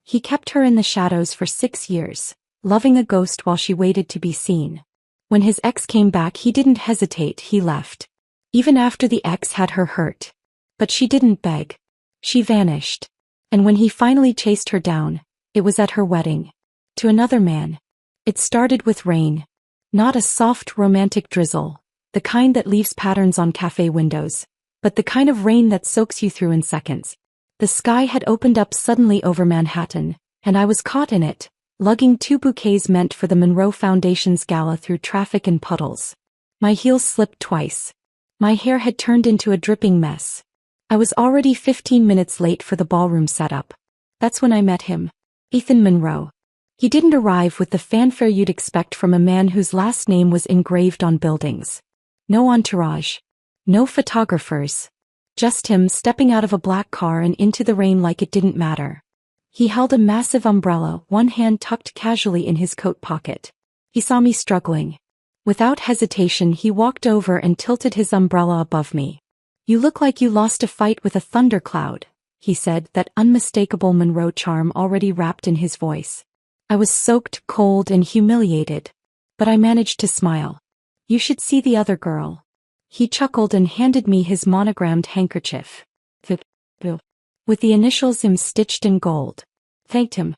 He kept her in the shadows for 6 years, loving a ghost while she waited to be seen. When his ex came back, he didn't hesitate, he left. Even after the ex had her hurt. But she didn't beg. She vanished. And when he finally chased her down, it was at her wedding. To another man. It started with rain. Not a soft romantic drizzle, the kind that leaves patterns on cafe windows, but the kind of rain that soaks you through in seconds. The sky had opened up suddenly over Manhattan, and I was caught in it, lugging 2 bouquets meant for the Monroe Foundation's gala through traffic and puddles. My heels slipped twice. My hair had turned into a dripping mess. I was already 15 minutes late for the ballroom setup. That's when I met him. Ethan Monroe. He didn't arrive with the fanfare you'd expect from a man whose last name was engraved on buildings. No entourage. No photographers. Just him stepping out of a black car and into the rain like it didn't matter. He held a massive umbrella, one hand tucked casually in his coat pocket. He saw me struggling. Without hesitation, he walked over and tilted his umbrella above me. "You look like you lost a fight with a thundercloud," he said, that unmistakable Monroe charm already wrapped in his voice. I was soaked, cold, and humiliated. But I managed to smile. "You should see the other girl." He chuckled and handed me his monogrammed handkerchief. With the initials M stitched in gold. Thanked him.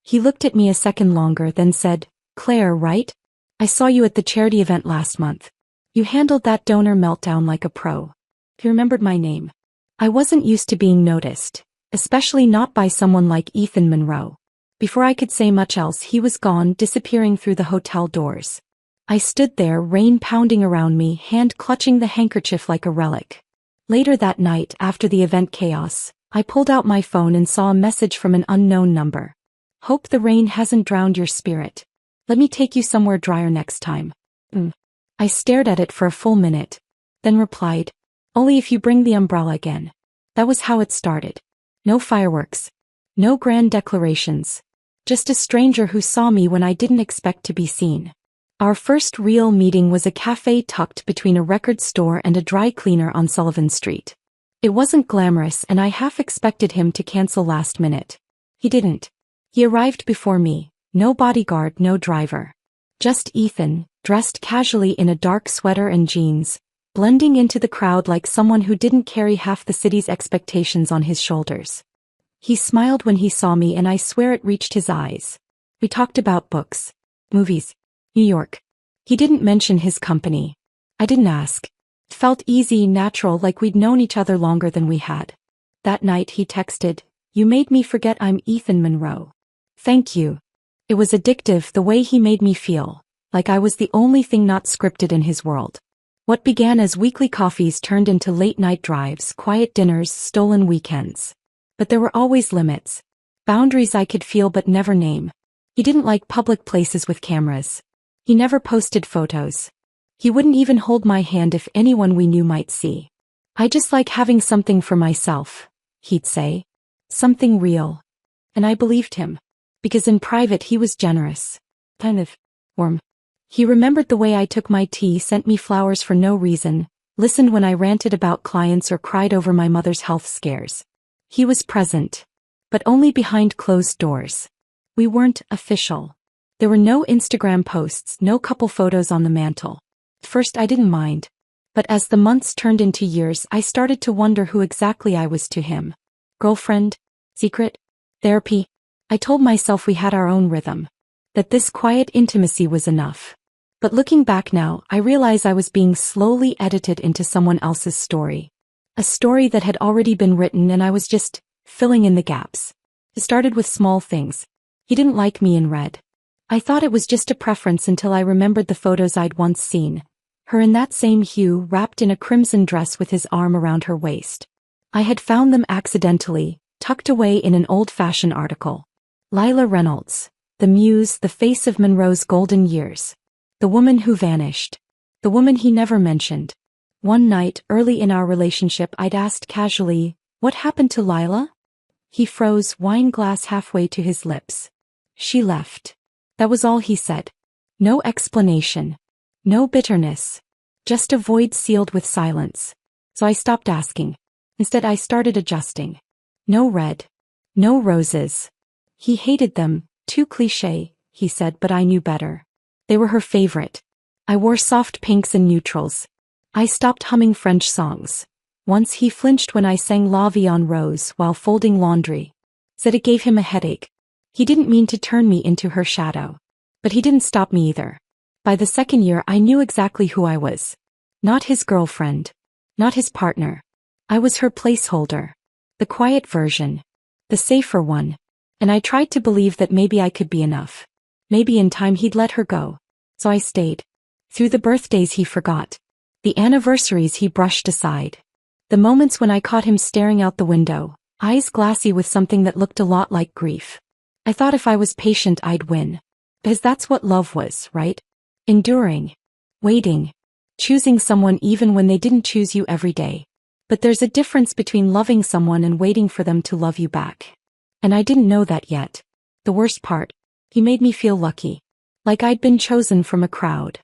He looked at me a second longer, then said, "Claire, right? I saw you at the charity event last month. You handled that donor meltdown like a pro." He remembered my name. I wasn't used to being noticed, especially not by someone like Ethan Monroe. Before I could say much else, he was gone, disappearing through the hotel doors. I stood there, rain pounding around me, hand clutching the handkerchief like a relic. Later that night, after the event chaos, I pulled out my phone and saw a message from an unknown number. "Hope the rain hasn't drowned your spirit. Let me take you somewhere drier next time." I stared at it for a full minute, then replied, "Only if you bring the umbrella again." That was how it started. No fireworks. No grand declarations. Just a stranger who saw me when I didn't expect to be seen. Our first real meeting was a cafe tucked between a record store and a dry cleaner on Sullivan Street. It wasn't glamorous, and I half expected him to cancel last minute. He didn't. He arrived before me, no bodyguard, no driver. Just Ethan, dressed casually in a dark sweater and jeans, blending into the crowd like someone who didn't carry half the city's expectations on his shoulders. He smiled when he saw me, and I swear it reached his eyes. We talked about books, movies, New York. He didn't mention his company. I didn't ask. It felt easy, natural, like we'd known each other longer than we had. That night he texted, "You made me forget I'm Ethan Monroe." Thank you. It was addictive the way he made me feel, like I was the only thing not scripted in his world. What began as weekly coffees turned into late-night drives, quiet dinners, stolen weekends. But there were always limits. Boundaries I could feel but never name. He didn't like public places with cameras. He never posted photos. He wouldn't even hold my hand if anyone we knew might see. "I just like having something for myself," he'd say. Something real. And I believed him. Because in private he was generous. Kind of warm. He remembered the way I took my tea, sent me flowers for no reason, listened when I ranted about clients or cried over my mother's health scares. He was present. But only behind closed doors. We weren't official. There were no Instagram posts, no couple photos on the mantle. At first I didn't mind. But as the months turned into years, I started to wonder who exactly I was to him. Girlfriend? Secret? Therapy? I told myself we had our own rhythm. That this quiet intimacy was enough. But looking back now, I realize I was being slowly edited into someone else's story. A story that had already been written, and I was just filling in the gaps. It started with small things. He didn't like me in red. I thought it was just a preference until I remembered the photos I'd once seen. Her in that same hue, wrapped in a crimson dress with his arm around her waist. I had found them accidentally, tucked away in an old fashion article. Lila Reynolds, the muse, the face of Monroe's golden years. The woman who vanished. The woman he never mentioned. One night, early in our relationship, I'd asked casually, "What happened to Lila?" He froze, wine glass halfway to his lips. "She left." That was all he said. No explanation. No bitterness. Just a void sealed with silence. So I stopped asking. Instead I started adjusting. No red. No roses. He hated them, too cliché, he said, but I knew better. They were her favorite. I wore soft pinks and neutrals. I stopped humming French songs. Once he flinched when I sang La Vie en Rose while folding laundry. Said it gave him a headache. He didn't mean to turn me into her shadow. But he didn't stop me either. By the second year I knew exactly who I was. Not his girlfriend. Not his partner. I was her placeholder. The quiet version. The safer one. And I tried to believe that maybe I could be enough. Maybe in time he'd let her go. So I stayed. Through the birthdays he forgot. The anniversaries he brushed aside. The moments when I caught him staring out the window, eyes glassy with something that looked a lot like grief. I thought if I was patient I'd win. Because that's what love was, right? Enduring. Waiting. Choosing someone even when they didn't choose you every day. But there's a difference between loving someone and waiting for them to love you back. And I didn't know that yet. The worst part. He made me feel lucky. Like I'd been chosen from a crowd.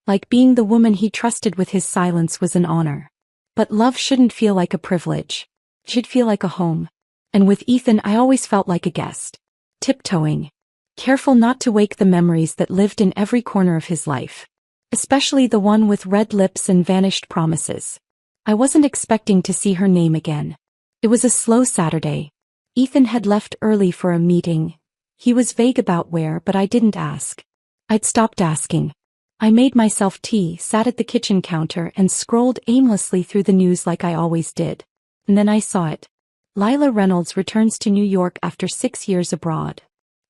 Like being the woman he trusted with his silence was an honor. But love shouldn't feel like a privilege. It should feel like a home. And with Ethan I always felt like a guest. Tiptoeing. Careful not to wake the memories that lived in every corner of his life. Especially the one with red lips and vanished promises. I wasn't expecting to see her name again. It was a slow Saturday. Ethan had left early for a meeting. He was vague about where, but I didn't ask. I'd stopped asking. I made myself tea, sat at the kitchen counter and scrolled aimlessly through the news like I always did. And then I saw it. Lila Reynolds returns to New York after 6 years abroad.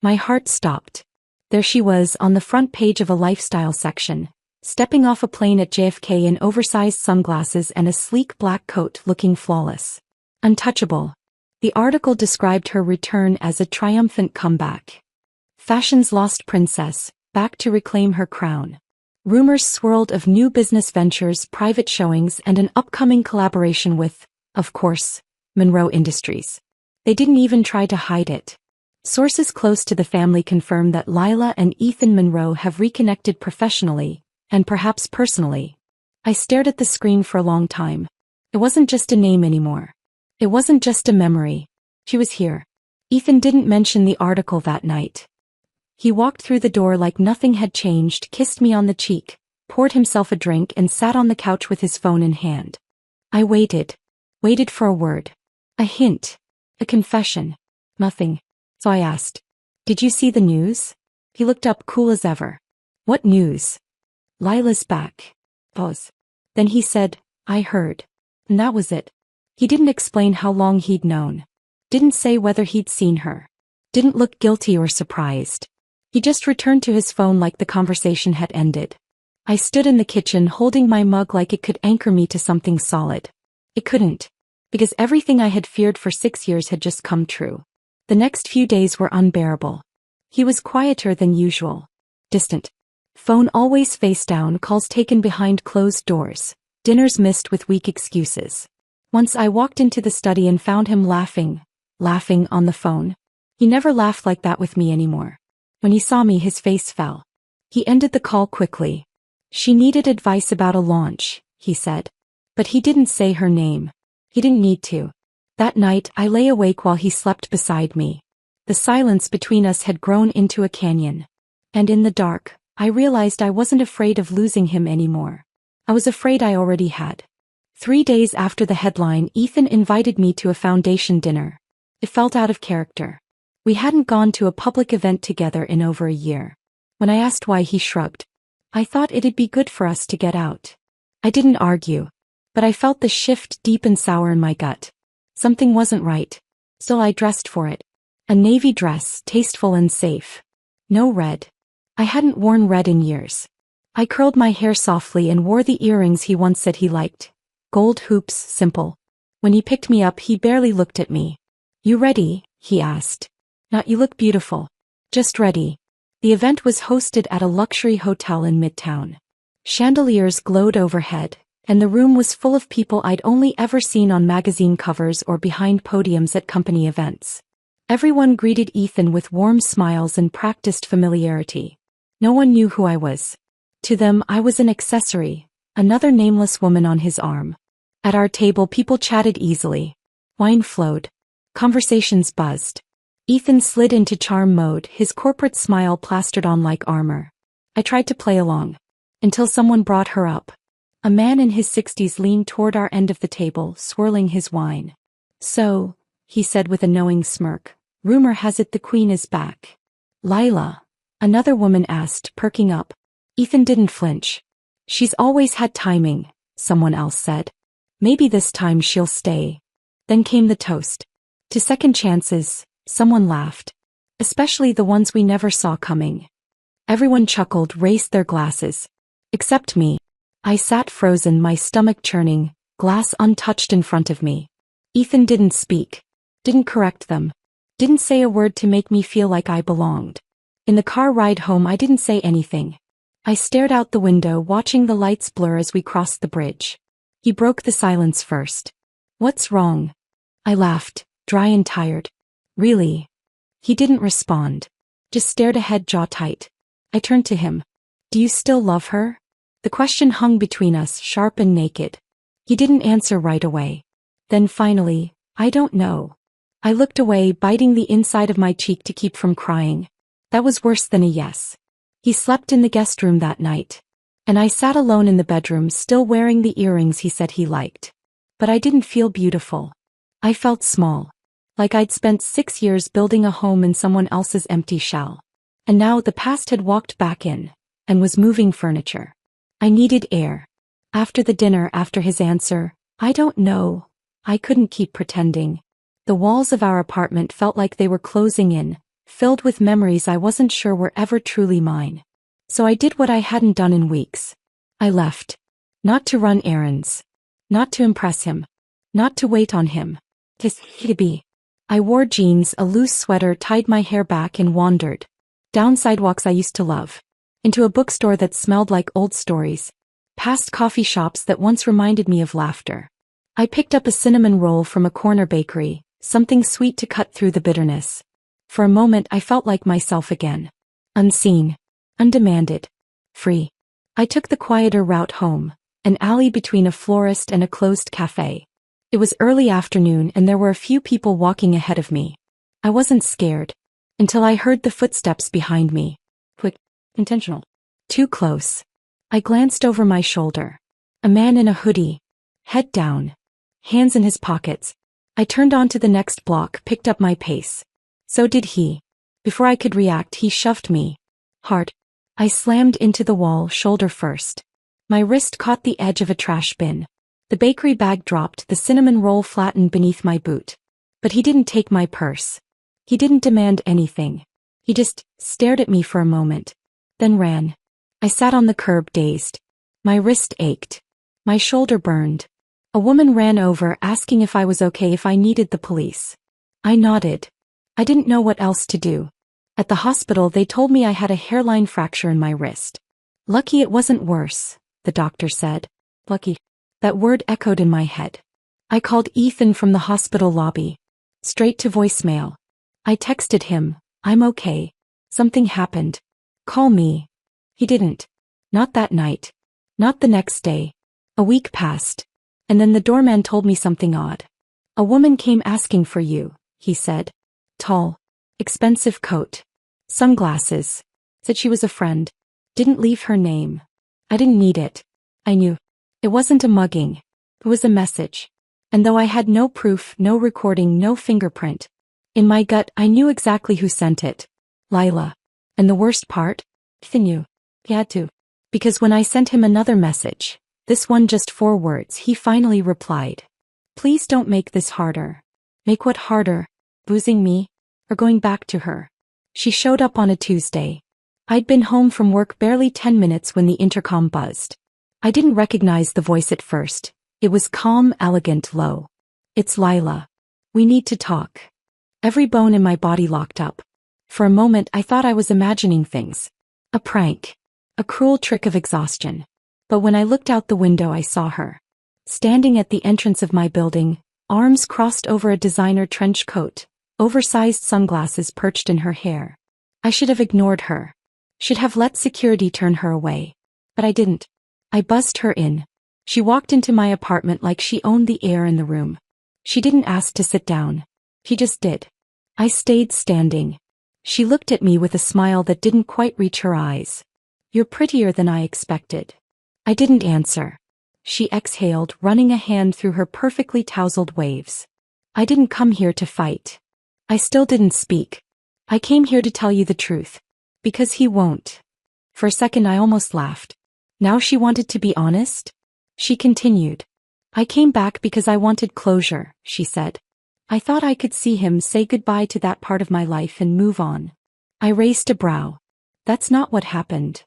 My heart stopped. There she was on the front page of a lifestyle section, stepping off a plane at JFK in oversized sunglasses and a sleek black coat looking flawless. Untouchable. The article described her return as a triumphant comeback. Fashion's lost princess, back to reclaim her crown. Rumors swirled of new business ventures, private showings and an upcoming collaboration with, of course, Monroe Industries. They didn't even try to hide it. Sources close to the family confirm that Lila and Ethan Monroe have reconnected professionally, and perhaps personally. I stared at the screen for a long time. It wasn't just a name anymore. It wasn't just a memory. She was here. Ethan didn't mention the article that night. He walked through the door like nothing had changed, kissed me on the cheek, poured himself a drink and sat on the couch with his phone in hand. I waited. Waited for a word. A hint. A confession. Nothing. So I asked, "Did you see the news?" He looked up cool as ever. "What news?" "Lila's back." Pause. Then he said, "I heard." And that was it. He didn't explain how long he'd known. Didn't say whether he'd seen her. Didn't look guilty or surprised. He just returned to his phone like the conversation had ended. I stood in the kitchen holding my mug like it could anchor me to something solid. It couldn't. Because everything I had feared for 6 years had just come true. The next few days were unbearable. He was quieter than usual. Distant. Phone always face down, calls taken behind closed doors. Dinners missed with weak excuses. Once I walked into the study and found him laughing on the phone. He never laughed like that with me anymore. When he saw me, his face fell. He ended the call quickly. She needed advice about a launch, he said. But he didn't say her name. He didn't need to. That night I lay awake while he slept beside me. The silence between us had grown into a canyon. And in the dark, I realized I wasn't afraid of losing him anymore. I was afraid I already had. 3 days after the headline, Ethan invited me to a foundation dinner. It felt out of character. We hadn't gone to a public event together in over a year. When I asked why, he shrugged. I thought it'd be good for us to get out. I didn't argue. But I felt the shift deep and sour in my gut. Something wasn't right. Still I dressed for it. A navy dress, tasteful and safe. No red. I hadn't worn red in years. I curled my hair softly and wore the earrings he once said he liked. Gold hoops, simple. When he picked me up, he barely looked at me. "You ready?" he asked. "Not you look beautiful." "Just ready." The event was hosted at a luxury hotel in Midtown. Chandeliers glowed overhead, and the room was full of people I'd only ever seen on magazine covers or behind podiums at company events. Everyone greeted Ethan with warm smiles and practiced familiarity. No one knew who I was. To them, I was an accessory, another nameless woman on his arm. At our table, people chatted easily. Wine flowed. Conversations buzzed. Ethan slid into charm mode, his corporate smile plastered on like armor. I tried to play along. Until someone brought her up. A man in his 60s leaned toward our end of the table, swirling his wine. So, he said with a knowing smirk, rumor has it the queen is back. Lila? Another woman asked, perking up. Ethan didn't flinch. She's always had timing, someone else said. Maybe this time she'll stay. Then came the toast. To second chances, someone laughed. Especially the ones we never saw coming. Everyone chuckled, raised their glasses. Except me. I sat frozen, my stomach churning, glass untouched in front of me. Ethan didn't speak. Didn't correct them. Didn't say a word to make me feel like I belonged. In the car ride home I didn't say anything. I stared out the window, watching the lights blur as we crossed the bridge. He broke the silence first. What's wrong? I laughed, dry and tired. Really? He didn't respond. Just stared ahead, jaw tight. I turned to him. Do you still love her? The question hung between us, sharp and naked. He didn't answer right away. Then finally, I don't know. I looked away, biting the inside of my cheek to keep from crying. That was worse than a yes. He slept in the guest room that night. And I sat alone in the bedroom, still wearing the earrings he said he liked. But I didn't feel beautiful. I felt small. Like I'd spent 6 years building a home in someone else's empty shell. And now the past had walked back in, and was moving furniture. I needed air. After the dinner, after his answer, I don't know, I couldn't keep pretending. The walls of our apartment felt like they were closing in, filled with memories I wasn't sure were ever truly mine. So I did what I hadn't done in weeks. I left. Not to run errands. Not to impress him. Not to wait on him. To be. I wore jeans, a loose sweater, tied my hair back and wandered. Down sidewalks I used to love. Into a bookstore that smelled like old stories. Past coffee shops that once reminded me of laughter. I picked up a cinnamon roll from a corner bakery, something sweet to cut through the bitterness. For a moment I felt like myself again. Unseen. Undemanded. Free. I took the quieter route home, an alley between a florist and a closed cafe. It was early afternoon and there were a few people walking ahead of me. I wasn't scared. Until I heard the footsteps behind me. Quick. Intentional. Too close. I glanced over my shoulder. A man in a hoodie. Head down. Hands in his pockets. I turned onto the next block, picked up my pace. So did he. Before I could react, he shoved me. Hard. I slammed into the wall, shoulder first. My wrist caught the edge of a trash bin. The bakery bag dropped, the cinnamon roll flattened beneath my boot. But he didn't take my purse. He didn't demand anything. He just stared at me for a moment. Then ran. I sat on the curb, dazed. My wrist ached. My shoulder burned. A woman ran over, asking if I was okay, if I needed the police. I nodded. I didn't know what else to do. At the hospital they told me I had a hairline fracture in my wrist. Lucky it wasn't worse, the doctor said. Lucky. That word echoed in my head. I called Ethan from the hospital lobby. Straight to voicemail. I texted him, I'm okay. Something happened. Call me. He didn't. Not that night. Not the next day. A week passed. And then the doorman told me something odd. A woman came asking for you, he said. Tall. Expensive coat. Sunglasses. Said she was a friend. Didn't leave her name. I didn't need it. I knew. It wasn't a mugging. It was a message. And though I had no proof, no recording, no fingerprint, in my gut I knew exactly who sent it. Lila. And the worst part? He knew. He had to. Because when I sent him another message, this one just 4 words, he finally replied. Please don't make this harder. Make what harder? Losing me? Or going back to her? She showed up on a Tuesday. I'd been home from work barely 10 minutes when the intercom buzzed. I didn't recognize the voice at first. It was calm, elegant, low. It's Lila. We need to talk. Every bone in my body locked up. For a moment I thought I was imagining things. A prank. A cruel trick of exhaustion. But when I looked out the window I saw her. Standing at the entrance of my building, arms crossed over a designer trench coat, oversized sunglasses perched in her hair. I should have ignored her. Should have let security turn her away. But I didn't. I buzzed her in. She walked into my apartment like she owned the air in the room. She didn't ask to sit down. She just did. I stayed standing. She looked at me with a smile that didn't quite reach her eyes. You're prettier than I expected. I didn't answer. She exhaled, running a hand through her perfectly tousled waves. I didn't come here to fight. I still didn't speak. I came here to tell you the truth. Because he won't. For a second I almost laughed. Now she wanted to be honest? She continued. I came back because I wanted closure, she said. I thought I could see him, say goodbye to that part of my life and move on. I raised a brow. That's not what happened.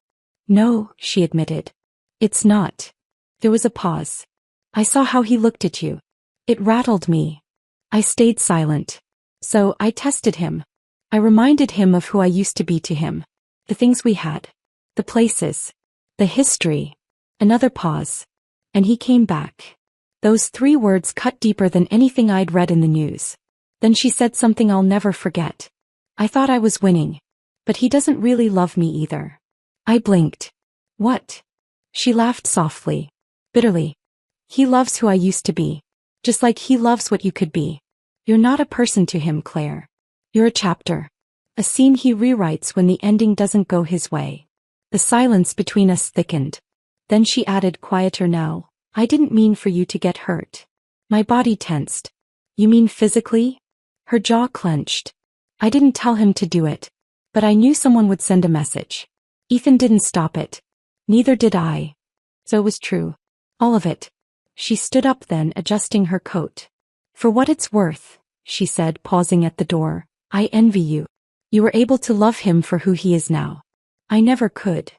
No, she admitted. It's not. There was a pause. I saw how he looked at you. It rattled me. I stayed silent. So, I tested him. I reminded him of who I used to be to him. The things we had. The places. The history. Another pause. And he came back. Those 3 words cut deeper than anything I'd read in the news. Then she said something I'll never forget. I thought I was winning. But he doesn't really love me either. I blinked. What? She laughed softly. Bitterly. He loves who I used to be. Just like he loves what you could be. You're not a person to him, Claire. You're a chapter. A scene he rewrites when the ending doesn't go his way. The silence between us thickened. Then she added, quieter now. I didn't mean for you to get hurt. My body tensed. You mean physically? Her jaw clenched. I didn't tell him to do it. But I knew someone would send a message. Ethan didn't stop it. Neither did I. So it was true. All of it. She stood up then, adjusting her coat. For what it's worth, she said, pausing at the door, I envy you. You were able to love him for who he is now. I never could.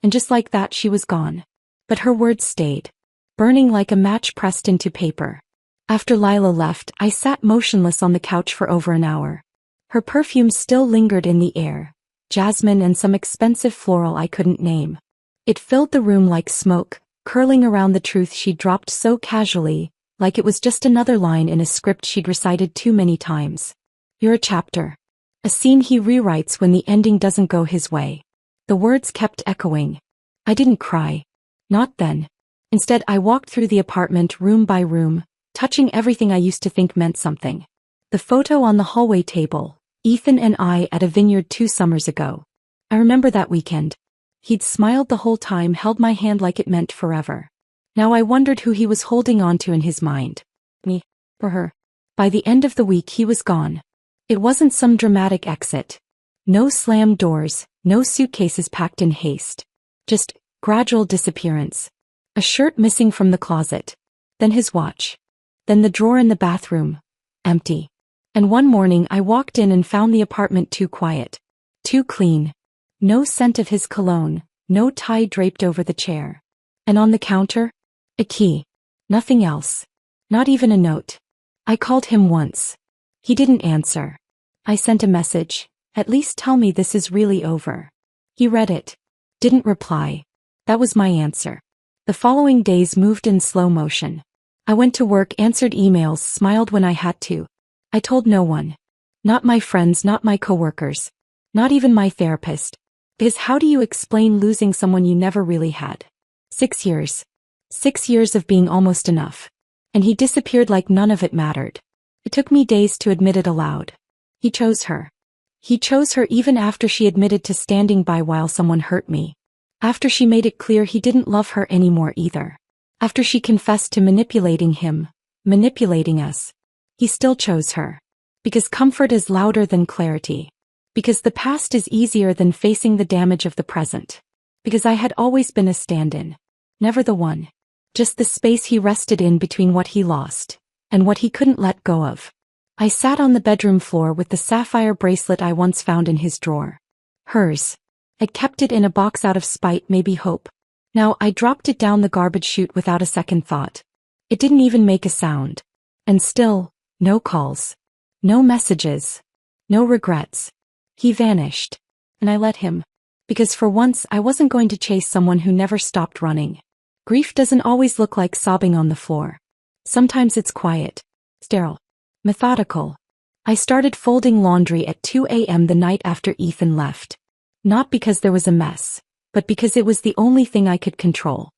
And just like that she was gone. But her words stayed. Burning like a match pressed into paper. After Lila left, I sat motionless on the couch for over an hour. Her perfume still lingered in the air. Jasmine and some expensive floral I couldn't name. It filled the room like smoke, curling around the truth she'd dropped so casually, like it was just another line in a script she'd recited too many times. You're a chapter. A scene he rewrites when the ending doesn't go his way. The words kept echoing. I didn't cry. Not then. Instead, I walked through the apartment room by room, touching everything I used to think meant something. The photo on the hallway table, Ethan and I at a vineyard 2 summers ago. I remember that weekend. He'd smiled the whole time, held my hand like it meant forever. Now I wondered who he was holding on to in his mind. Me. Or her. By the end of the week he was gone. It wasn't some dramatic exit. No slammed doors, no suitcases packed in haste. Just gradual disappearance. A shirt missing from the closet. Then his watch. Then the drawer in the bathroom. Empty. And one morning I walked in and found the apartment too quiet. Too clean. No scent of his cologne, no tie draped over the chair. And on the counter? A key. Nothing else. Not even a note. I called him once. He didn't answer. I sent a message. At least tell me this is really over. He read it. Didn't reply. That was my answer. The following days moved in slow motion. I went to work, answered emails, smiled when I had to. I told no one. Not my friends, not my coworkers. Not even my therapist. Because how do you explain losing someone you never really had? 6 years. 6 years of being almost enough. And he disappeared like none of it mattered. It took me days to admit it aloud. He chose her. He chose her even after she admitted to standing by while someone hurt me. After she made it clear he didn't love her anymore either. After she confessed to manipulating him, manipulating us. He still chose her. Because comfort is louder than clarity. Because the past is easier than facing the damage of the present. Because I had always been a stand-in. Never the one. Just the space he rested in between what he lost and what he couldn't let go of. I sat on the bedroom floor with the sapphire bracelet I once found in his drawer. Hers. I kept it in a box out of spite, maybe hope. Now I dropped it down the garbage chute without a second thought. It didn't even make a sound. And still, no calls. No messages. No regrets. He vanished. And I let him. Because for once I wasn't going to chase someone who never stopped running. Grief doesn't always look like sobbing on the floor. Sometimes it's quiet. Sterile. Methodical. I started folding laundry at 2 a.m. the night after Ethan left. Not because there was a mess, but because it was the only thing I could control.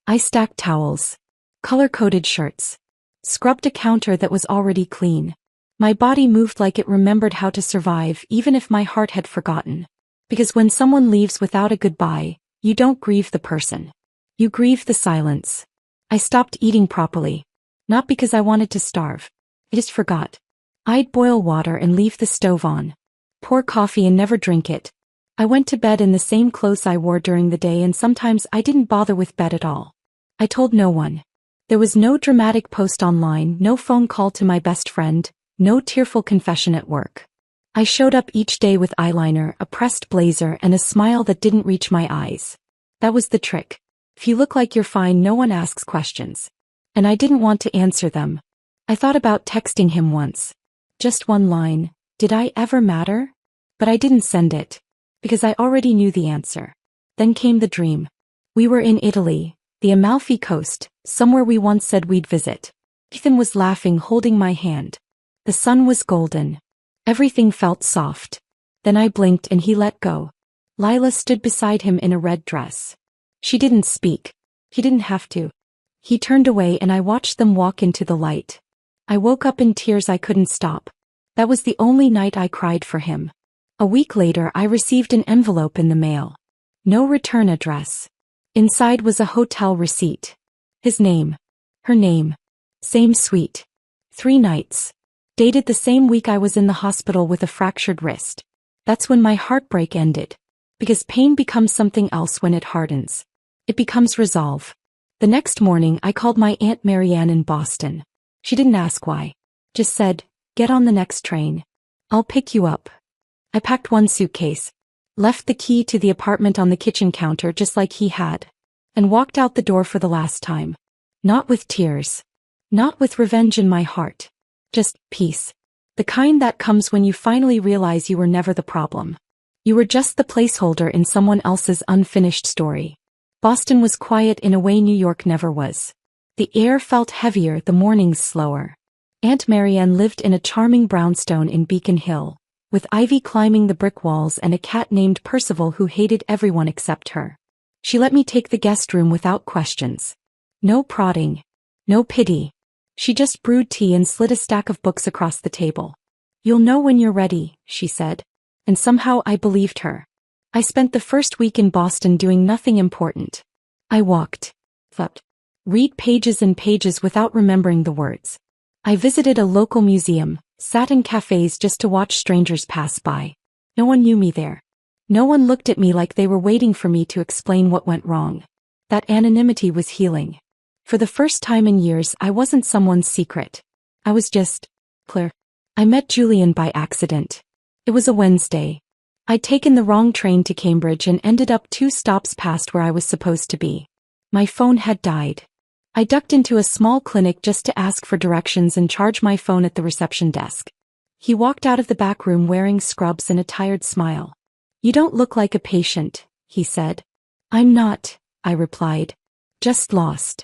I stacked towels. Color-coded shirts. Scrubbed a counter that was already clean. My body moved like it remembered how to survive even if my heart had forgotten. Because when someone leaves without a goodbye, you don't grieve the person. You grieve the silence. I stopped eating properly. Not because I wanted to starve. I just forgot. I'd boil water and leave the stove on. Pour coffee and never drink it. I went to bed in the same clothes I wore during the day, and sometimes I didn't bother with bed at all. I told no one. There was no dramatic post online, no phone call to my best friend, no tearful confession at work. I showed up each day with eyeliner, a pressed blazer, and a smile that didn't reach my eyes. That was the trick. If you look like you're fine, no one asks questions. And I didn't want to answer them. I thought about texting him once. Just one line, "Did I ever matter?" But I didn't send it. Because I already knew the answer. Then came the dream. We were in Italy, the Amalfi Coast, somewhere we once said we'd visit. Ethan was laughing, holding my hand. The sun was golden. Everything felt soft. Then I blinked and he let go. Lila stood beside him in a red dress. She didn't speak. He didn't have to. He turned away and I watched them walk into the light. I woke up in tears. I couldn't stop. That was the only night I cried for him. A week later I received an envelope in the mail. No return address. Inside was a hotel receipt. His name. Her name. Same suite. 3 nights. Dated the same week I was in the hospital with a fractured wrist. That's when my heartbreak ended. Because pain becomes something else when it hardens. It becomes resolve. The next morning I called my Aunt Marianne in Boston. She didn't ask why. Just said, "Get on the next train. I'll pick you up." I packed 1 suitcase. Left the key to the apartment on the kitchen counter just like he had. And walked out the door for the last time. Not with tears. Not with revenge in my heart. Just peace. The kind that comes when you finally realize you were never the problem. You were just the placeholder in someone else's unfinished story. Boston was quiet in a way New York never was. The air felt heavier, the mornings slower. Aunt Marianne lived in a charming brownstone in Beacon Hill, with ivy climbing the brick walls and a cat named Percival who hated everyone except her. She let me take the guest room without questions. No prodding. No pity. She just brewed tea and slid a stack of books across the table. "You'll know when you're ready," she said. And somehow I believed her. I spent the first week in Boston doing nothing important. I walked. Thought. Read pages and pages without remembering the words. I visited a local museum, sat in cafes just to watch strangers pass by. No one knew me there. No one looked at me like they were waiting for me to explain what went wrong. That anonymity was healing. For the first time in years I wasn't someone's secret. I was just clear. I met Julian by accident. It was a Wednesday. I'd taken the wrong train to Cambridge and ended up 2 stops past where I was supposed to be. My phone had died. I ducked into a small clinic just to ask for directions and charge my phone at the reception desk. He walked out of the back room wearing scrubs and a tired smile. "You don't look like a patient," he said. "I'm not," I replied. "Just lost."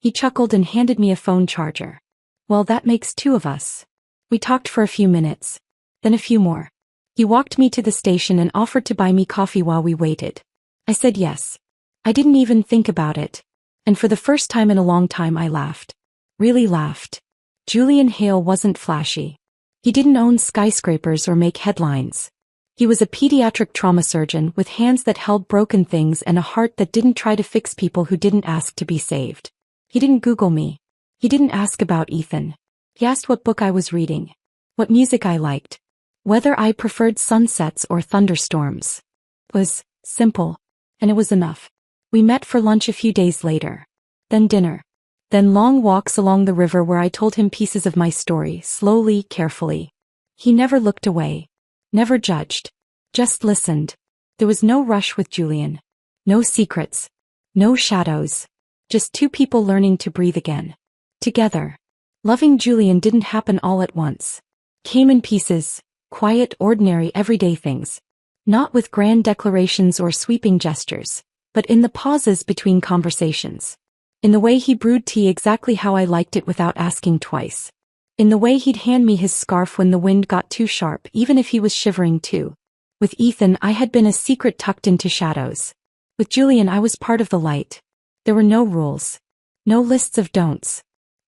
He chuckled and handed me a phone charger. "Well, that makes 2 of us." We talked for a few minutes. Then a few more. He walked me to the station and offered to buy me coffee while we waited. I said yes. I didn't even think about it. And for the first time in a long time I laughed. Really laughed. Julian Hale wasn't flashy. He didn't own skyscrapers or make headlines. He was a pediatric trauma surgeon with hands that held broken things and a heart that didn't try to fix people who didn't ask to be saved. He didn't Google me. He didn't ask about Ethan. He asked what book I was reading. What music I liked. Whether I preferred sunsets or thunderstorms. It was simple. And it was enough. We met for lunch a few days later. Then dinner. Then long walks along the river where I told him pieces of my story, slowly, carefully. He never looked away. Never judged. Just listened. There was no rush with Julian. No secrets. No shadows. Just 2 people learning to breathe again. Together. Loving Julian didn't happen all at once. Came in pieces. Quiet, ordinary, everyday things. Not with grand declarations or sweeping gestures, but in the pauses between conversations. In the way he brewed tea exactly how I liked it without asking twice. In the way he'd hand me his scarf when the wind got too sharp, even if he was shivering too. With Ethan I had been a secret tucked into shadows. With Julian I was part of the light. There were no rules. No lists of don'ts.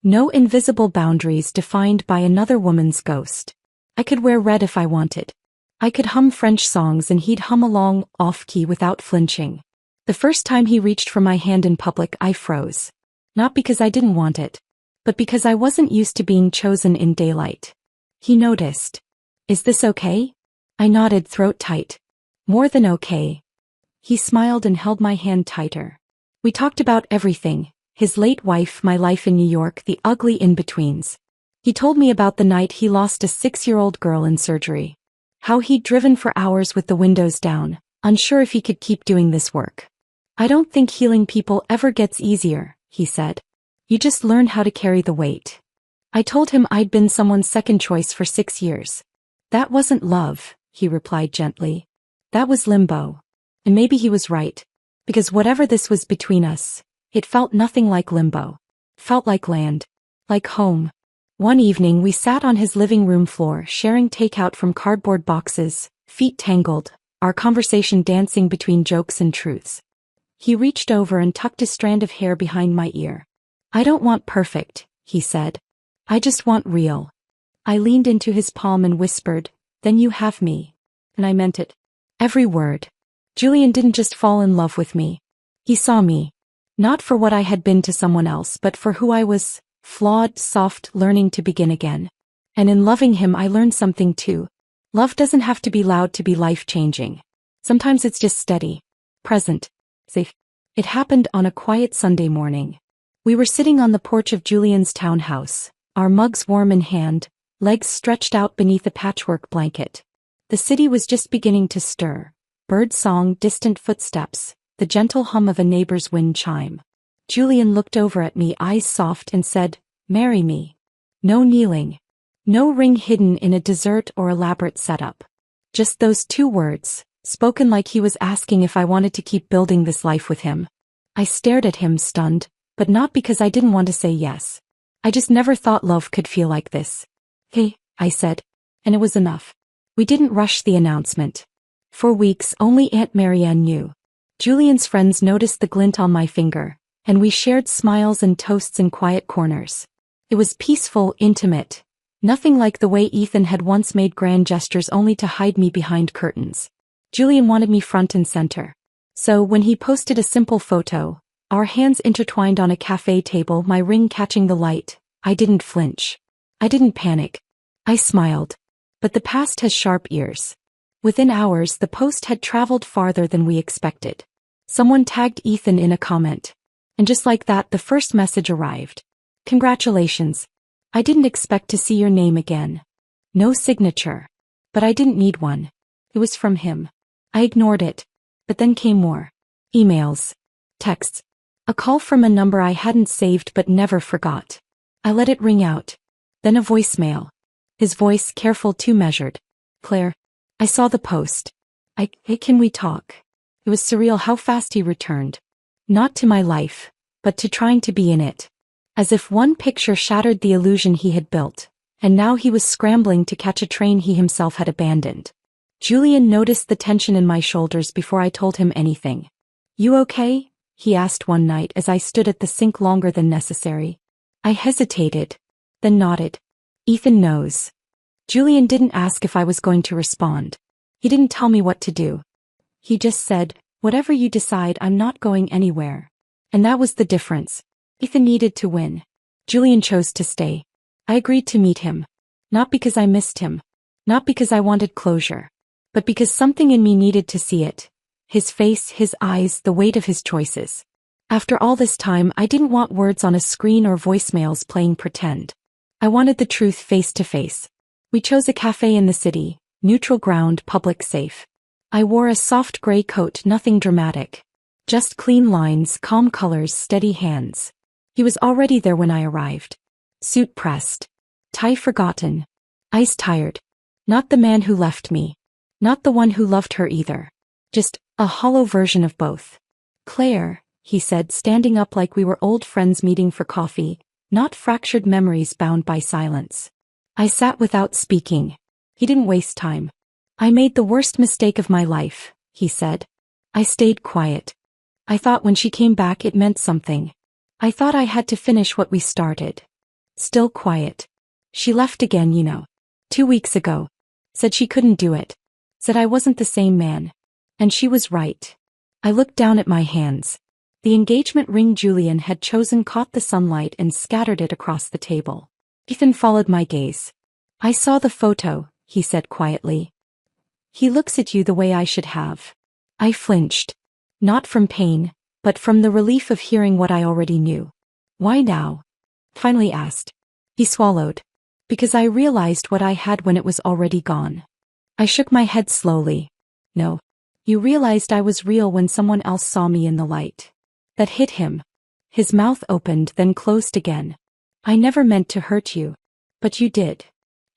No invisible boundaries defined by another woman's ghost. I could wear red if I wanted. I could hum French songs and he'd hum along, off-key without flinching. The first time he reached for my hand in public, I froze. Not because I didn't want it, but because I wasn't used to being chosen in daylight. He noticed. "Is this okay?" I nodded, throat tight. "More than okay." He smiled and held my hand tighter. We talked about everything: his late wife, my life in New York, the ugly in-betweens. He told me about the night he lost a 6-year-old girl in surgery. How he'd driven for hours with the windows down, unsure if he could keep doing this work. "I don't think healing people ever gets easier," he said. "You just learn how to carry the weight." I told him I'd been someone's second choice for 6 years. "That wasn't love," he replied gently. "That was limbo." And maybe he was right. Because whatever this was between us, it felt nothing like limbo. Felt like land. Like home. One evening we sat on his living room floor, sharing takeout from cardboard boxes, feet tangled, our conversation dancing between jokes and truths. He reached over and tucked a strand of hair behind my ear. "I don't want perfect," he said. "I just want real." I leaned into his palm and whispered, "Then you have me." And I meant it. Every word. Julian didn't just fall in love with me. He saw me. Not for what I had been to someone else, but for who I was, flawed, soft, learning to begin again. And in loving him I learned something too. Love doesn't have to be loud to be life-changing. Sometimes it's just steady. Present. Safe. It happened on a quiet Sunday morning. We were sitting on the porch of Julian's townhouse, our mugs warm in hand, legs stretched out beneath a patchwork blanket. The city was just beginning to stir. Bird song, distant footsteps, the gentle hum of a neighbor's wind chime. Julian looked over at me, eyes soft, and said, "Marry me." No kneeling. No ring hidden in a dessert or elaborate setup. Just those 2 words, spoken like he was asking if I wanted to keep building this life with him. I stared at him, stunned, but not because I didn't want to say yes. I just never thought love could feel like this. "Hey," I said, and it was enough. We didn't rush the announcement. For weeks, only Aunt Marianne knew. Julian's friends noticed the glint on my finger, and we shared smiles and toasts in quiet corners. It was peaceful, intimate. Nothing like the way Ethan had once made grand gestures only to hide me behind curtains. Julian wanted me front and center. So when he posted a simple photo, our hands intertwined on a cafe table, my ring catching the light, I didn't flinch. I didn't panic. I smiled. But the past has sharp ears. Within hours, the post had traveled farther than we expected. Someone tagged Ethan in a comment. And just like that, the first message arrived. "Congratulations. I didn't expect to see your name again." No signature. But I didn't need one. It was from him. I ignored it. But then came more. Emails. Texts. A call from a number I hadn't saved but never forgot. I let it ring out. Then a voicemail. His voice, careful, too measured. "Claire. I saw the post. Hey, can we talk?" It was surreal how fast he returned. Not to my life, but to trying to be in it. As if one picture shattered the illusion he had built, and now he was scrambling to catch a train he himself had abandoned. Julian noticed the tension in my shoulders before I told him anything. "You okay?" he asked one night as I stood at the sink longer than necessary. I hesitated, then nodded. "Ethan knows." Julian didn't ask if I was going to respond. He didn't tell me what to do. He just said, "Whatever you decide, I'm not going anywhere." And that was the difference. Ethan needed to win. Julian chose to stay. I agreed to meet him. Not because I missed him. Not because I wanted closure. But because something in me needed to see it. His face, his eyes, the weight of his choices. After all this time, I didn't want words on a screen or voicemails playing pretend. I wanted the truth face to face. We chose a cafe in the city, neutral ground, public safe. I wore a soft gray coat, nothing dramatic. Just clean lines, calm colors, steady hands. He was already there when I arrived. Suit pressed. Tie forgotten. Eyes tired. Not the man who left me. Not the one who loved her either. Just a hollow version of both. "Claire," he said, standing up like we were old friends meeting for coffee, not fractured memories bound by silence. I sat without speaking. He didn't waste time. "I made the worst mistake of my life," he said. I stayed quiet. I thought when she came back it meant something. I thought I had to finish what we started. Still quiet. She left again, 2 weeks ago. Said she couldn't do it. Said I wasn't the same man. And she was right. I looked down at my hands. The engagement ring Julian had chosen caught the sunlight and scattered it across the table. Ethan followed my gaze. I saw the photo, he said quietly. He looks at you the way I should have. I flinched. Not from pain, but from the relief of hearing what I already knew. Why now? Finally asked. He swallowed. Because I realized what I had when it was already gone. I shook my head slowly. No. You realized I was real when someone else saw me in the light. That hit him. His mouth opened then closed again. I never meant to hurt you. But you did.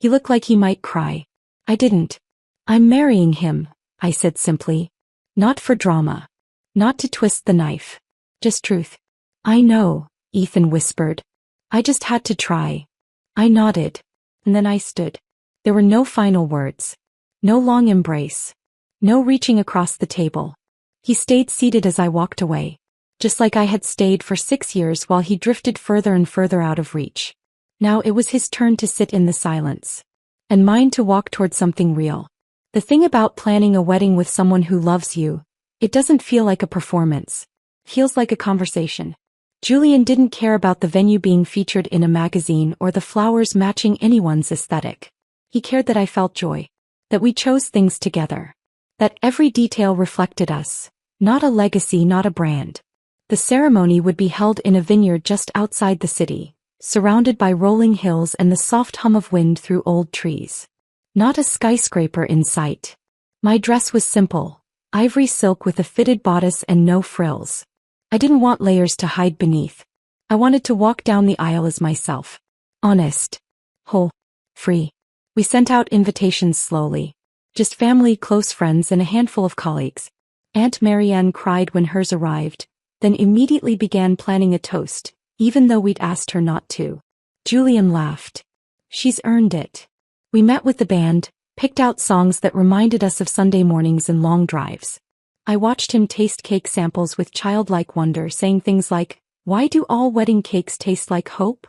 He looked like he might cry. I didn't. I'm marrying him, I said simply. Not for drama. Not to twist the knife. Just truth. I know, Ethan whispered. I just had to try. I nodded. And then I stood. There were no final words. No long embrace. No reaching across the table. He stayed seated as I walked away. Just like I had stayed for 6 years while he drifted further and further out of reach. Now it was his turn to sit in the silence. And mine to walk toward something real. The thing about planning a wedding with someone who loves you, it doesn't feel like a performance. Feels like a conversation. Julian didn't care about the venue being featured in a magazine or the flowers matching anyone's aesthetic. He cared that I felt joy. That we chose things together. That every detail reflected us. Not a legacy, not a brand. The ceremony would be held in a vineyard just outside the city, surrounded by rolling hills and the soft hum of wind through old trees. Not a skyscraper in sight. My dress was simple, ivory silk with a fitted bodice and no frills. I didn't want layers to hide beneath. I wanted to walk down the aisle as myself. Honest. Whole. Free. We sent out invitations slowly. Just family, close friends, and a handful of colleagues. Aunt Marianne cried when hers arrived, then immediately began planning a toast, even though we'd asked her not to. Julian laughed. She's earned it. We met with the band, picked out songs that reminded us of Sunday mornings and long drives. I watched him taste cake samples with childlike wonder, saying things like, "Why do all wedding cakes taste like hope?"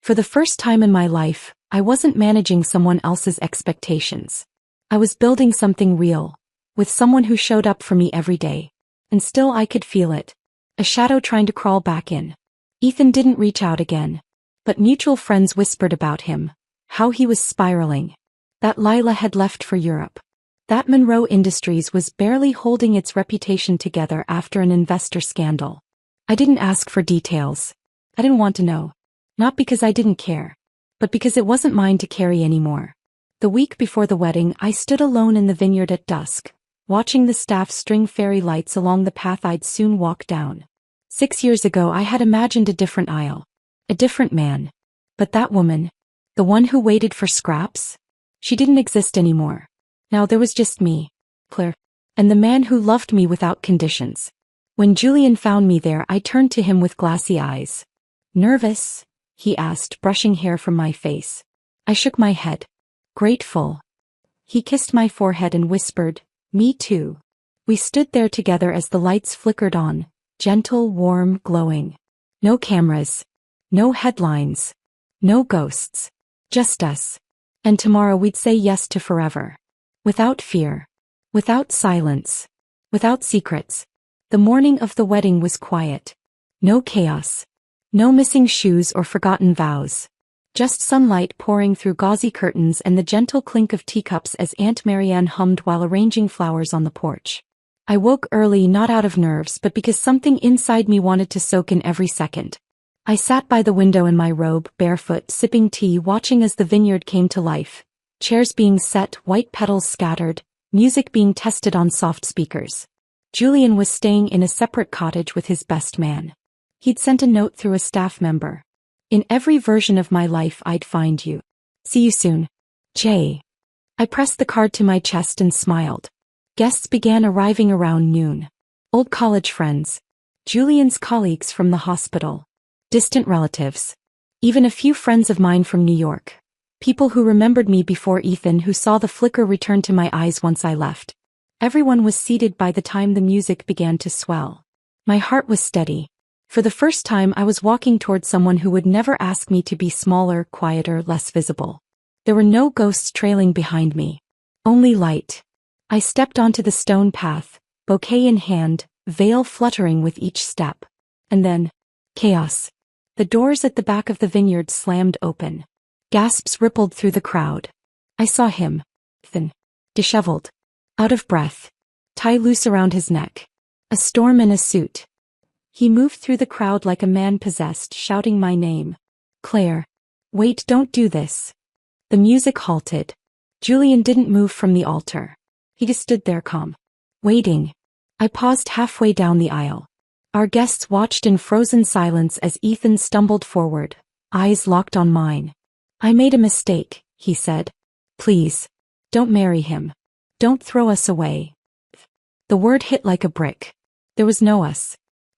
For the first time in my life, I wasn't managing someone else's expectations. I was building something real, with someone who showed up for me every day. And still I could feel it. A shadow trying to crawl back in. Ethan didn't reach out again. But mutual friends whispered about him. How he was spiraling. That Lila had left for Europe. That Monroe Industries was barely holding its reputation together after an investor scandal. I didn't ask for details. I didn't want to know. Not because I didn't care. But because it wasn't mine to carry anymore. The week before the wedding, I stood alone in the vineyard at dusk, watching the staff string fairy lights along the path I'd soon walk down. 6 years ago I had imagined a different aisle. A different man. But that woman, the one who waited for scraps, she didn't exist anymore. Now there was just me, Claire, and the man who loved me without conditions. When Julian found me there, I turned to him with glassy eyes. "Nervous?" he asked, brushing hair from my face. I shook my head. "Grateful." He kissed my forehead and whispered, "Me too." We stood there together as the lights flickered on, gentle, warm, glowing. No cameras. No headlines. No ghosts. Just us. And tomorrow we'd say yes to forever. Without fear. Without silence. Without secrets. The morning of the wedding was quiet. No chaos. No missing shoes or forgotten vows. Just sunlight pouring through gauzy curtains and the gentle clink of teacups as Aunt Marianne hummed while arranging flowers on the porch. I woke early, not out of nerves but because something inside me wanted to soak in every second. I sat by the window in my robe, barefoot, sipping tea, watching as the vineyard came to life. Chairs being set, white petals scattered, music being tested on soft speakers. Julian was staying in a separate cottage with his best man. He'd sent a note through a staff member. "In every version of my life I'd find you. See you soon. Jay." I pressed the card to my chest and smiled. Guests began arriving around noon. Old college friends. Julian's colleagues from the hospital. Distant relatives. Even a few friends of mine from New York. People who remembered me before Ethan, who saw the flicker return to my eyes once I left. Everyone was seated by the time the music began to swell. My heart was steady. For the first time I was walking toward someone who would never ask me to be smaller, quieter, less visible. There were no ghosts trailing behind me. Only light. I stepped onto the stone path, bouquet in hand, veil fluttering with each step. And then, chaos. The doors at the back of the vineyard slammed open. Gasps rippled through the crowd. I saw him. Thin. Disheveled. Out of breath. Tie loose around his neck. A storm in a suit. He moved through the crowd like a man possessed, shouting my name. Claire. Wait, don't do this. The music halted. Julian didn't move from the altar. He just stood there calm. Waiting. I paused halfway down the aisle. Our guests watched in frozen silence as Ethan stumbled forward, eyes locked on mine. I made a mistake, he said. Please. Don't marry him. Don't throw us away. The word hit like a brick. There was no us.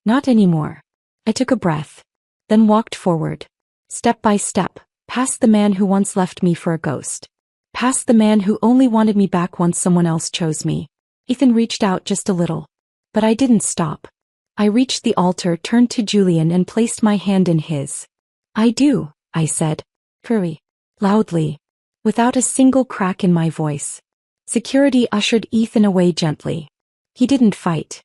Not anymore. I took a breath. Then walked forward. Step by step, past the man who once left me for a ghost. Past the man who only wanted me back once someone else chose me. Ethan reached out just a little. But I didn't stop. I reached the altar, turned to Julian and placed my hand in his. I do, I said. Hurry. Loudly. Without a single crack in my voice. Security ushered Ethan away gently. He didn't fight.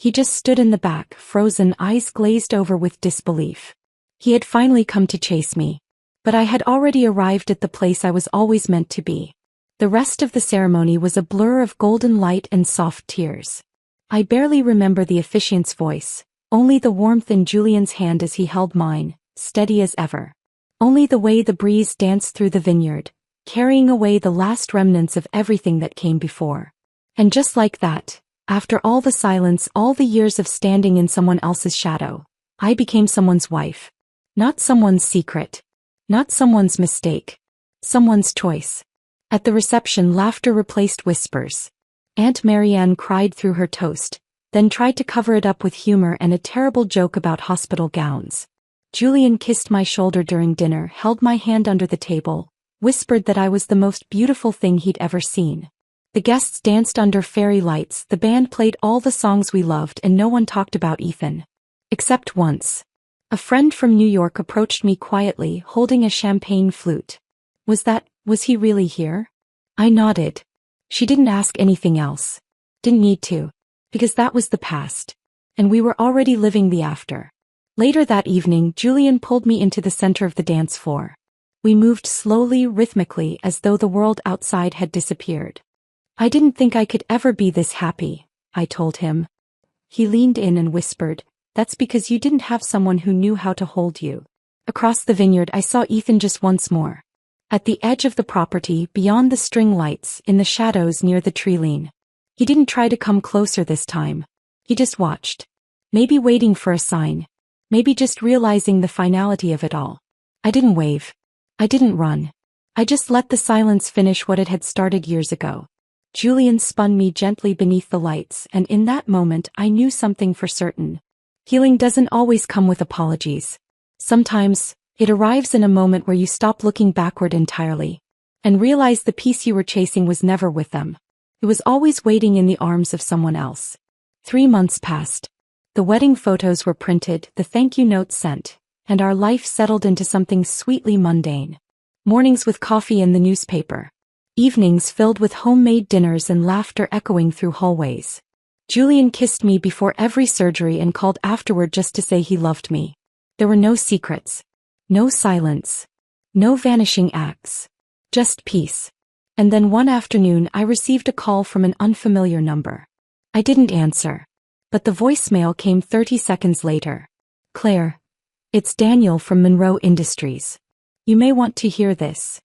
He just stood in the back, frozen, eyes glazed over with disbelief. He had finally come to chase me. But I had already arrived at the place I was always meant to be. The rest of the ceremony was a blur of golden light and soft tears. I barely remember the officiant's voice, only the warmth in Julian's hand as he held mine, steady as ever. Only the way the breeze danced through the vineyard, carrying away the last remnants of everything that came before. And just like that, after all the silence, all the years of standing in someone else's shadow, I became someone's wife. Not someone's secret. Not someone's mistake. Someone's choice. At the reception, laughter replaced whispers. Aunt Marianne cried through her toast, then tried to cover it up with humor and a terrible joke about hospital gowns. Julian kissed my shoulder during dinner, held my hand under the table, whispered that I was the most beautiful thing he'd ever seen. The guests danced under fairy lights, the band played all the songs we loved, and no one talked about Ethan. Except once. A friend from New York approached me quietly, holding a champagne flute. Was he really here? I nodded. She didn't ask anything else. Didn't need to. Because that was the past. And we were already living the after. Later that evening, Julian pulled me into the center of the dance floor. We moved slowly, rhythmically, as though the world outside had disappeared. I didn't think I could ever be this happy, I told him. He leaned in and whispered, "That's because you didn't have someone who knew how to hold you." Across the vineyard I saw Ethan just once more. At the edge of the property, beyond the string lights, in the shadows near the tree line. He didn't try to come closer this time. He just watched. Maybe waiting for a sign. Maybe just realizing the finality of it all. I didn't wave. I didn't run. I just let the silence finish what it had started years ago. Julian spun me gently beneath the lights, and in that moment I knew something for certain. Healing doesn't always come with apologies. Sometimes, it arrives in a moment where you stop looking backward entirely, and realize the peace you were chasing was never with them. It was always waiting in the arms of someone else. 3 months passed. The wedding photos were printed, the thank you notes sent, and our life settled into something sweetly mundane. Mornings with coffee and the newspaper. Evenings filled with homemade dinners and laughter echoing through hallways. Julian kissed me before every surgery and called afterward just to say he loved me. There were no secrets. No silence. No vanishing acts. Just peace. And then one afternoon I received a call from an unfamiliar number. I didn't answer. But the voicemail came 30 seconds later. "Claire, it's Daniel from Monroe Industries. You may want to hear this."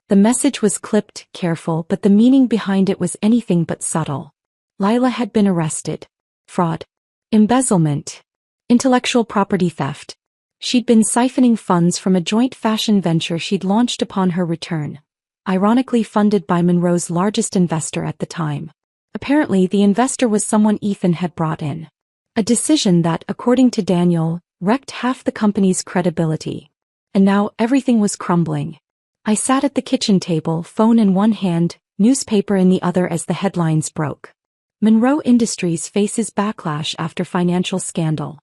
The message was clipped, careful, but the meaning behind it was anything but subtle. Lila had been arrested. Fraud. Embezzlement. Intellectual property theft. She'd been siphoning funds from a joint fashion venture she'd launched upon her return, ironically funded by Monroe's largest investor at the time. Apparently the investor was someone Ethan had brought in. A decision that, according to Daniel, wrecked half the company's credibility. And now everything was crumbling. I sat at the kitchen table, phone in one hand, newspaper in the other as the headlines broke. Monroe Industries faces backlash after financial scandal.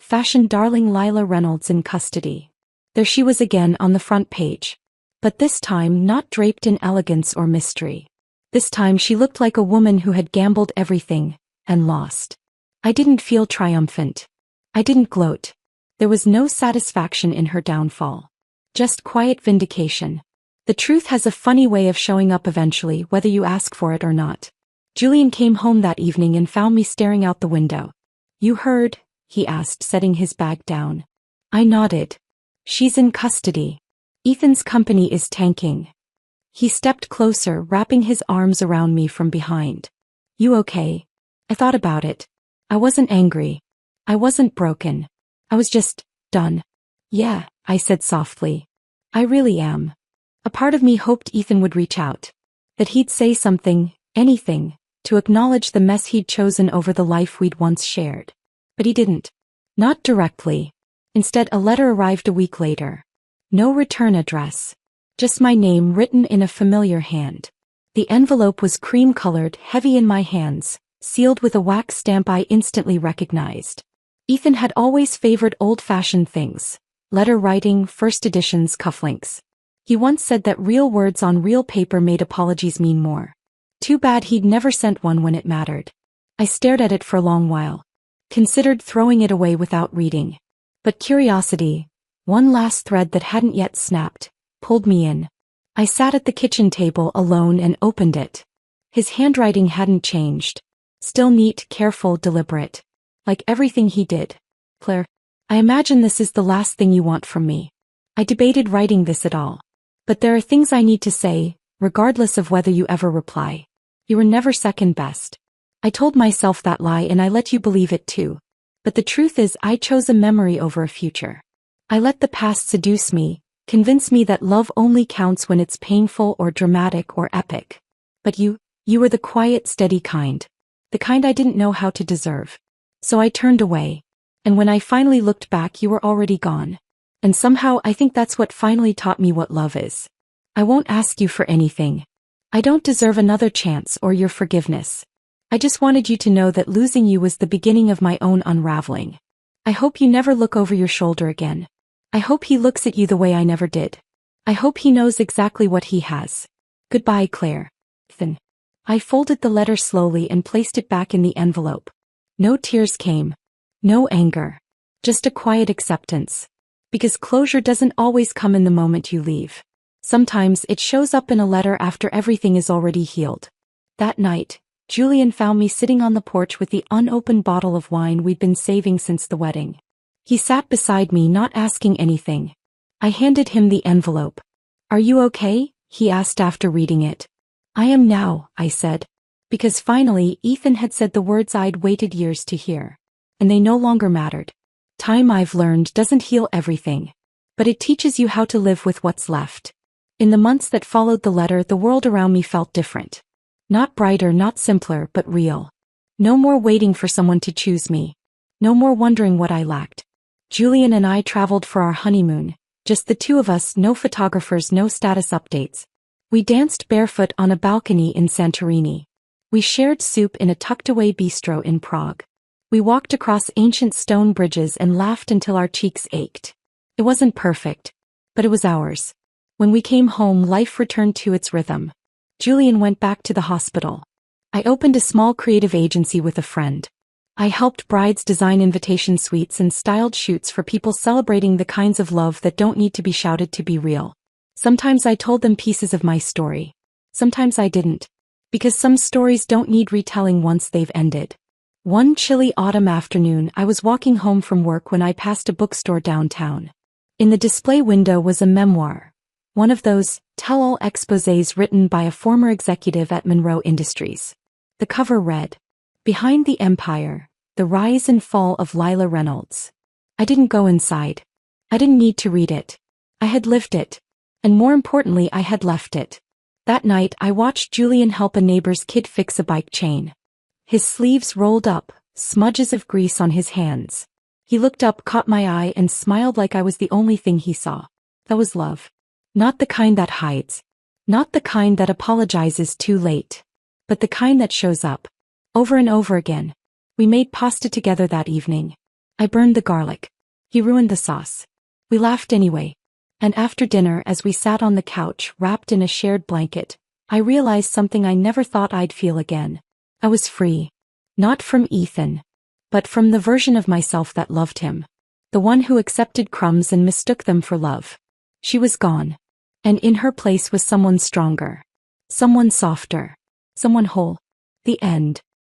Fashion darling Lila Reynolds in custody. There she was again on the front page. But this time not draped in elegance or mystery. This time she looked like a woman who had gambled everything, and lost. I didn't feel triumphant. I didn't gloat. There was no satisfaction in her downfall. Just quiet vindication. The truth has a funny way of showing up eventually, whether you ask for it or not. Julian came home that evening and found me staring out the window. "You heard?" he asked, setting his bag down. I nodded. "She's in custody. Ethan's company is tanking." He stepped closer, wrapping his arms around me from behind. "You okay?" I thought about it. I wasn't angry. I wasn't broken. I was just done. "Yeah," I said softly. "I really am." A part of me hoped Ethan would reach out. That he'd say something, anything, to acknowledge the mess he'd chosen over the life we'd once shared. But he didn't. Not directly. Instead, a letter arrived a week later. No return address. Just my name written in a familiar hand. The envelope was cream-colored, heavy in my hands, sealed with a wax stamp I instantly recognized. Ethan had always favored old-fashioned things. Letter writing, first editions, cufflinks. He once said that real words on real paper made apologies mean more. Too bad he'd never sent one when it mattered. I stared at it for a long while. Considered throwing it away without reading. But curiosity, one last thread that hadn't yet snapped, pulled me in. I sat at the kitchen table alone and opened it. His handwriting hadn't changed. Still neat, careful, deliberate. Like everything he did. "Claire, I imagine this is the last thing you want from me. I debated writing this at all. But there are things I need to say, regardless of whether you ever reply. You were never second best." I told myself that lie and I let you believe it too. But the truth is I chose a memory over a future. I let the past seduce me, convince me that love only counts when it's painful or dramatic or epic. But you were the quiet, steady kind. The kind I didn't know how to deserve. So I turned away. And when I finally looked back, you were already gone. And somehow I think that's what finally taught me what love is. I won't ask you for anything. I don't deserve another chance or your forgiveness. I just wanted you to know that losing you was the beginning of my own unraveling. I hope you never look over your shoulder again. I hope he looks at you the way I never did. I hope he knows exactly what he has. Goodbye, Claire. Ethan. I folded the letter slowly and placed it back in the envelope. No tears came. No anger. Just a quiet acceptance. Because closure doesn't always come in the moment you leave. Sometimes it shows up in a letter after everything is already healed. That night, Julian found me sitting on the porch with the unopened bottle of wine we'd been saving since the wedding. He sat beside me, not asking anything. I handed him the envelope. "Are you okay?" he asked after reading it. "I am now," I said. Because finally Ethan had said the words I'd waited years to hear. And they no longer mattered. Time, I've learned, doesn't heal everything. But it teaches you how to live with what's left. In the months that followed the letter, the world around me felt different. Not brighter, not simpler, but real. No more waiting for someone to choose me. No more wondering what I lacked. Julian and I traveled for our honeymoon. Just the two of us, no photographers, no status updates. We danced barefoot on a balcony in Santorini. We shared soup in a tucked-away bistro in Prague. We walked across ancient stone bridges and laughed until our cheeks ached. It wasn't perfect, but it was ours. When we came home, life returned to its rhythm. Julian went back to the hospital. I opened a small creative agency with a friend. I helped brides design invitation suites and styled shoots for people celebrating the kinds of love that don't need to be shouted to be real. Sometimes I told them pieces of my story. Sometimes I didn't. Because some stories don't need retelling once they've ended. One chilly autumn afternoon, I was walking home from work when I passed a bookstore downtown. In the display window was a memoir. One of those tell-all exposés written by a former executive at Monroe Industries. The cover read, "Behind the Empire, the Rise and Fall of Lila Reynolds." I didn't go inside. I didn't need to read it. I had lived it. And more importantly, I had left it. That night, I watched Julian help a neighbor's kid fix a bike chain. His sleeves rolled up, smudges of grease on his hands. He looked up, caught my eye, and smiled like I was the only thing he saw. That was love. Not the kind that hides. Not the kind that apologizes too late. But the kind that shows up. Over and over again. We made pasta together that evening. I burned the garlic. He ruined the sauce. We laughed anyway. And after dinner, as we sat on the couch wrapped in a shared blanket, I realized something I never thought I'd feel again. I was free. Not from Ethan, but from the version of myself that loved him. The one who accepted crumbs and mistook them for love. She was gone. And in her place was someone stronger. Someone softer. Someone whole. The end.